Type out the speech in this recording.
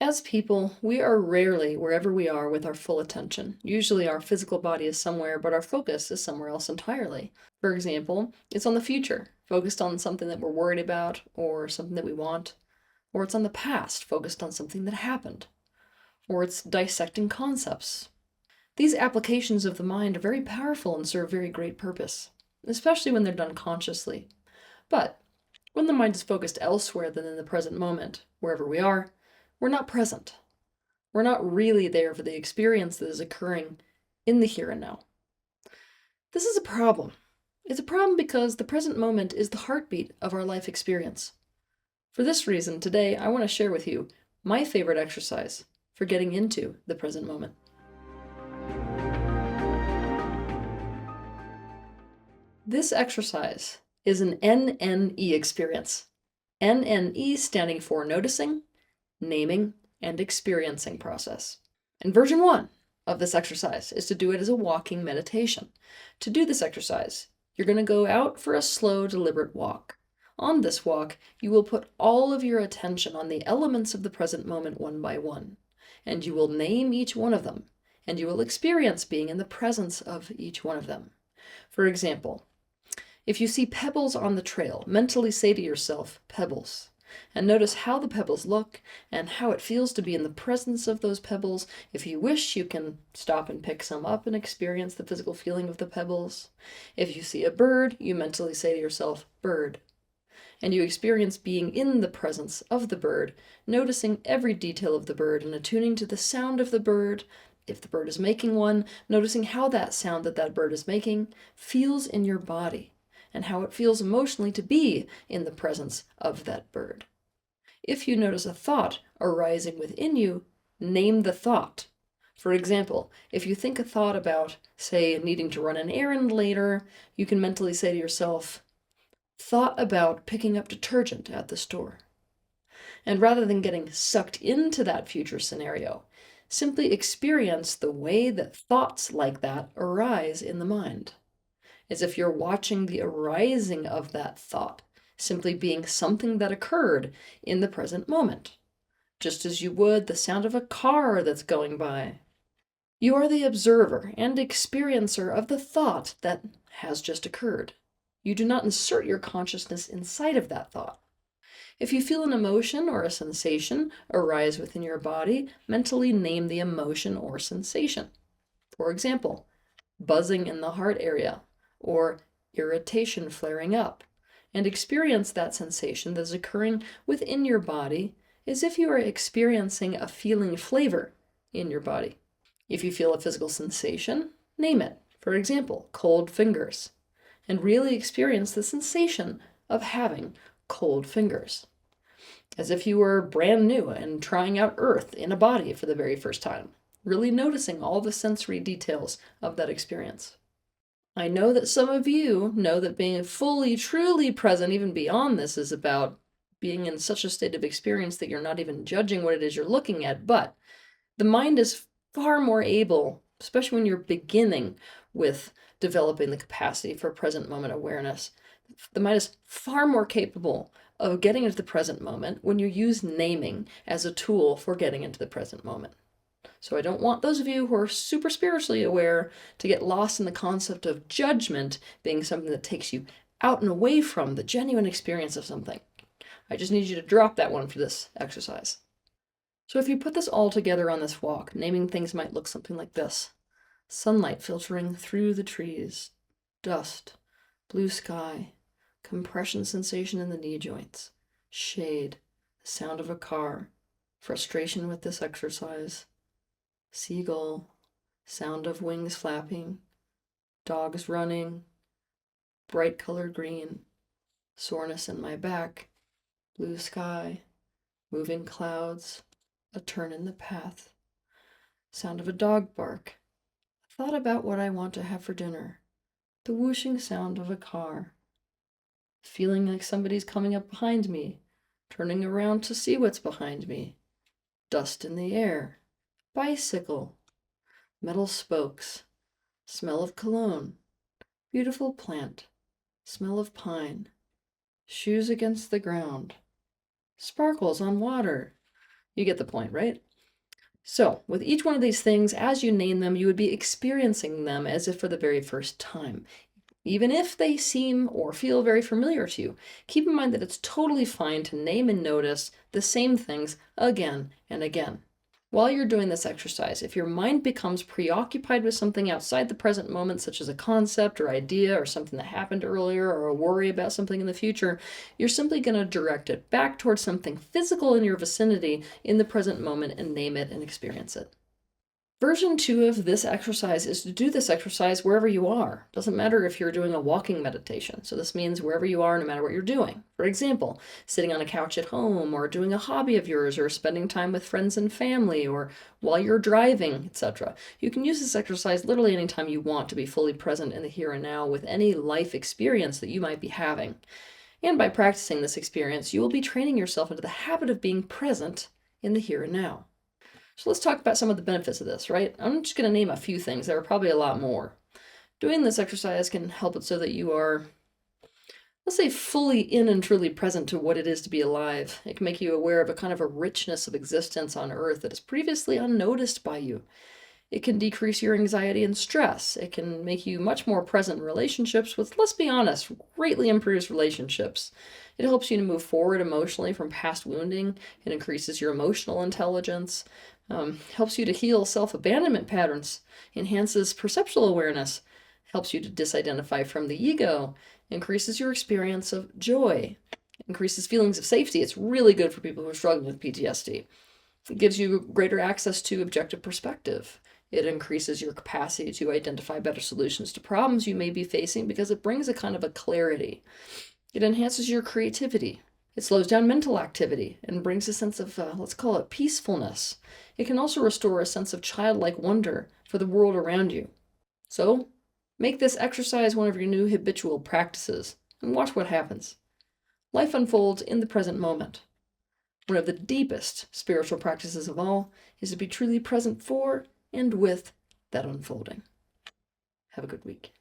As people, we are rarely wherever we are with our full attention. Usually our physical body is somewhere, but our focus is somewhere else entirely. For example, it's on the future, focused on something that we're worried about or something that we want, or it's on the past, focused on something that happened, or it's dissecting concepts. These applications of the mind are very powerful and serve very great purpose, especially when they're done consciously. But when the mind is focused elsewhere than in the present moment, wherever we are, we're not present. We're not really there for the experience that is occurring in the here and now. This is a problem. It's a problem because the present moment is the heartbeat of our life experience. For this reason, today I want to share with you my favorite exercise for getting into the present moment. This exercise is an NNE experience. NNE standing for noticing, naming, and experiencing process. And version 1 of this exercise is to do it as a walking meditation. To do this exercise, you're going to go out for a slow, deliberate walk. On this walk, you will put all of your attention on the elements of the present moment one by one, and you will name each one of them, and you will experience being in the presence of each one of them. For example, if you see pebbles on the trail, mentally say to yourself, pebbles, and notice how the pebbles look and how it feels to be in the presence of those pebbles. If you wish, you can stop and pick some up and experience the physical feeling of the pebbles. If you see a bird, you mentally say to yourself, bird, and you experience being in the presence of the bird, noticing every detail of the bird and attuning to the sound of the bird. If the bird is making one, noticing how that sound that bird is making feels in your body, and how it feels emotionally to be in the presence of that bird. If you notice a thought arising within you, name the thought. For example, if you think a thought about, say, needing to run an errand later, you can mentally say to yourself, thought about picking up detergent at the store. And rather than getting sucked into that future scenario, simply experience the way that thoughts like that arise in the mind, as if you're watching the arising of that thought, simply being something that occurred in the present moment, just as you would the sound of a car that's going by. You are the observer and experiencer of the thought that has just occurred. You do not insert your consciousness inside of that thought. If you feel an emotion or a sensation arise within your body, mentally name the emotion or sensation. For example, buzzing in the heart area, or irritation flaring up, and experience that sensation that is occurring within your body as if you are experiencing a feeling flavor in your body. If you feel a physical sensation, name it. For example, cold fingers, and really experience the sensation of having cold fingers, as if you were brand new and trying out earth in a body for the very first time, really noticing all the sensory details of that experience. I know that some of you know that being fully, truly present, even beyond this, is about being in such a state of experience that you're not even judging what it is you're looking at. But the mind is far more able, especially when you're beginning with developing the capacity for present moment awareness. The mind is far more capable of getting into the present moment when you use naming as a tool for getting into the present moment. So I don't want those of you who are super spiritually aware to get lost in the concept of judgment being something that takes you out and away from the genuine experience of something. I just need you to drop that one for this exercise. So if you put this all together on this walk, naming things might look something like this. Sunlight filtering through the trees, dust, blue sky, compression sensation in the knee joints, shade, the sound of a car, frustration with this exercise, seagull, sound of wings flapping, dogs running, bright colored green, soreness in my back, blue sky, moving clouds, a turn in the path, sound of a dog bark, thought about what I want to have for dinner, the whooshing sound of a car, feeling like somebody's coming up behind me, turning around to see what's behind me, dust in the air, bicycle, metal spokes, smell of cologne, beautiful plant, smell of pine, shoes against the ground, sparkles on water, You get the point, right? So, with each one of these things, as you name them, you would be experiencing them as if for the very first time. Even if they seem or feel very familiar to you, keep in mind that it's totally fine to name and notice the same things again and again. While you're doing this exercise, if your mind becomes preoccupied with something outside the present moment, such as a concept or idea or something that happened earlier or a worry about something in the future, you're simply going to direct it back towards something physical in your vicinity in the present moment and name it and experience it. Version 2 of this exercise is to do this exercise wherever you are. Doesn't matter if you're doing a walking meditation. So this means wherever you are, no matter what you're doing. For example, sitting on a couch at home, or doing a hobby of yours, or spending time with friends and family, or while you're driving, etc. You can use this exercise literally anytime you want to be fully present in the here and now with any life experience that you might be having. And by practicing this experience, you will be training yourself into the habit of being present in the here and now. So let's talk about some of the benefits of this, right? I'm just going to name a few things. There are probably a lot more. Doing this exercise can help it so that you are, let's say, fully in and truly present to what it is to be alive. It can make you aware of a kind of a richness of existence on Earth that is previously unnoticed by you. It can decrease your anxiety and stress. It can make you much more present in relationships, which, let's be honest, greatly improves relationships. It helps you to move forward emotionally from past wounding. It increases your emotional intelligence. Helps you to heal self-abandonment patterns, enhances perceptual awareness, helps you to disidentify from the ego, increases your experience of joy, increases feelings of safety. It's really good for people who are struggling with PTSD. It gives you greater access to objective perspective. It increases your capacity to identify better solutions to problems you may be facing because it brings a kind of a clarity. It enhances your creativity. It slows down mental activity and brings a sense of, let's call it peacefulness. It can also restore a sense of childlike wonder for the world around you. So, make this exercise one of your new habitual practices and watch what happens. Life unfolds in the present moment. One of the deepest spiritual practices of all is to be truly present for and with that unfolding. Have a good week.